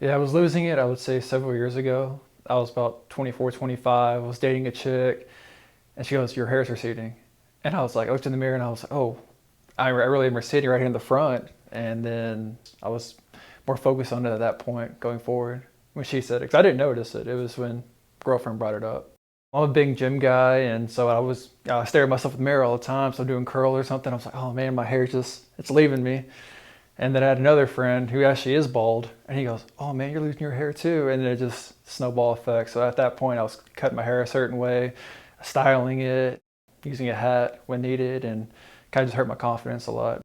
Yeah, I was losing it, I would say several years ago. I was about 24, 25. I was dating a chick, and she goes, "Your hair's receding." And I was like, I looked in the mirror and I was like, oh, I really am receding right here in the front. And then I was more focused on it at that point going forward when she said it, because I didn't notice it. It was when girlfriend brought it up. I'm a big gym guy, and so I stare at myself in the mirror all the time. So I'm doing curl or something. I was like, oh man, my hair's it's leaving me. And then I had another friend who actually is bald, and he goes, "Oh man, you're losing your hair too." And then it just snowball effect. So at that point, I was cutting my hair a certain way, styling it, using a hat when needed, and kind of just hurt my confidence a lot.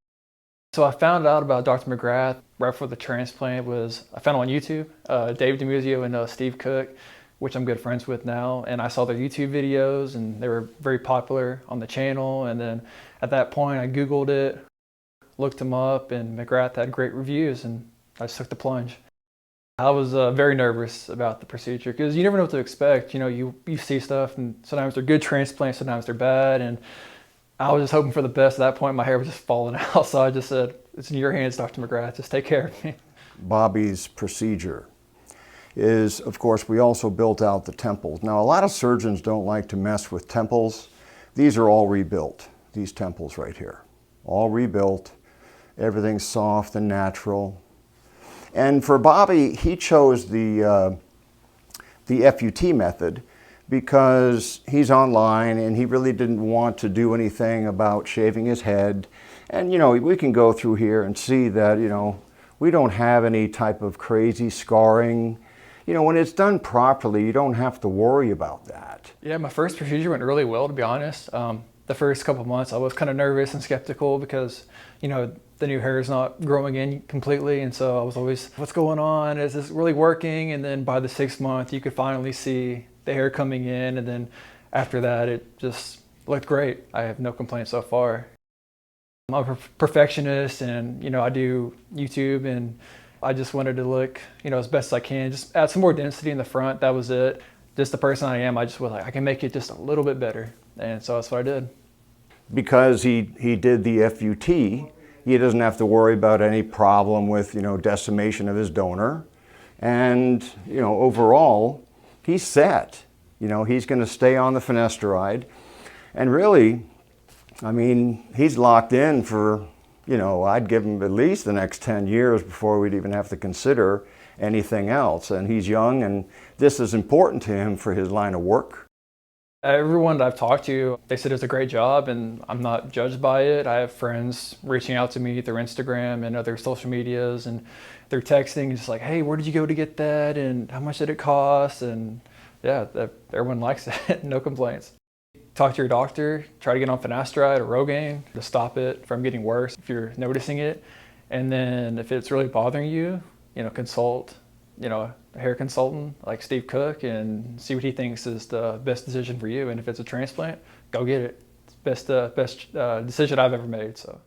So I found out about Dr. McGrath right before the transplant. I found it on YouTube, Dave DiMuzio and Steve Cook, which I'm good friends with now. And I saw their YouTube videos, and they were very popular on the channel. And then at that point, I Googled it, looked him up, and McGrath had great reviews, and I just took the plunge. I was very nervous about the procedure because you never know what to expect. You know, you see stuff, and sometimes they're good transplants, sometimes they're bad, and I was just hoping for the best. At that point, my hair was just falling out, so I just said, "It's in your hands, Dr. McGrath. Just take care of me." Bobby's procedure is, of course, we also built out the temples. Now, a lot of surgeons don't like to mess with temples. These are all rebuilt, these temples right here. All rebuilt. Everything's soft and natural. And for Bobby, he chose the FUT method because he's online and he really didn't want to do anything about shaving his head. And you know, we can go through here and see that, you know, we don't have any type of crazy scarring. You know, when it's done properly, you don't have to worry about that. Yeah, my first procedure went really well, to be honest. The first couple of months, I was kind of nervous and skeptical because, you know, the new hair is not growing in completely. And so I was always, what's going on? Is this really working? And then by the 6th month, you could finally see the hair coming in. And then after that, it just looked great. I have no complaints so far. I'm a perfectionist, and, you know, I do YouTube, and I just wanted to look, you know, as best as I can, just add some more density in the front. That was it. Just the person I am, I just was like, I can make it just a little bit better. And so that's what I did. Because he did the FUT, he doesn't have to worry about any problem with, you know, decimation of his donor. And, you know, overall, he's set. You know, he's going to stay on the finasteride. And really, I mean, he's locked in for, you know, I'd give him at least the next 10 years before we'd even have to consider anything else. And he's young, and this is important to him for his line of work. Everyone that I've talked to, they said it's a great job, and I'm not judged by it. I have friends reaching out to me through Instagram and other social medias, and they're texting just like, "Hey, where did you go to get that? And how much did it cost?" And yeah, everyone likes it. No complaints. Talk to your doctor, try to get on finasteride or Rogaine to stop it from getting worse if you're noticing it. And then if it's really bothering you, you know, consult, you know, a hair consultant like Steve Cook and see what he thinks is the best decision for you. And if it's a transplant, go get it. It's best decision I've ever made. So.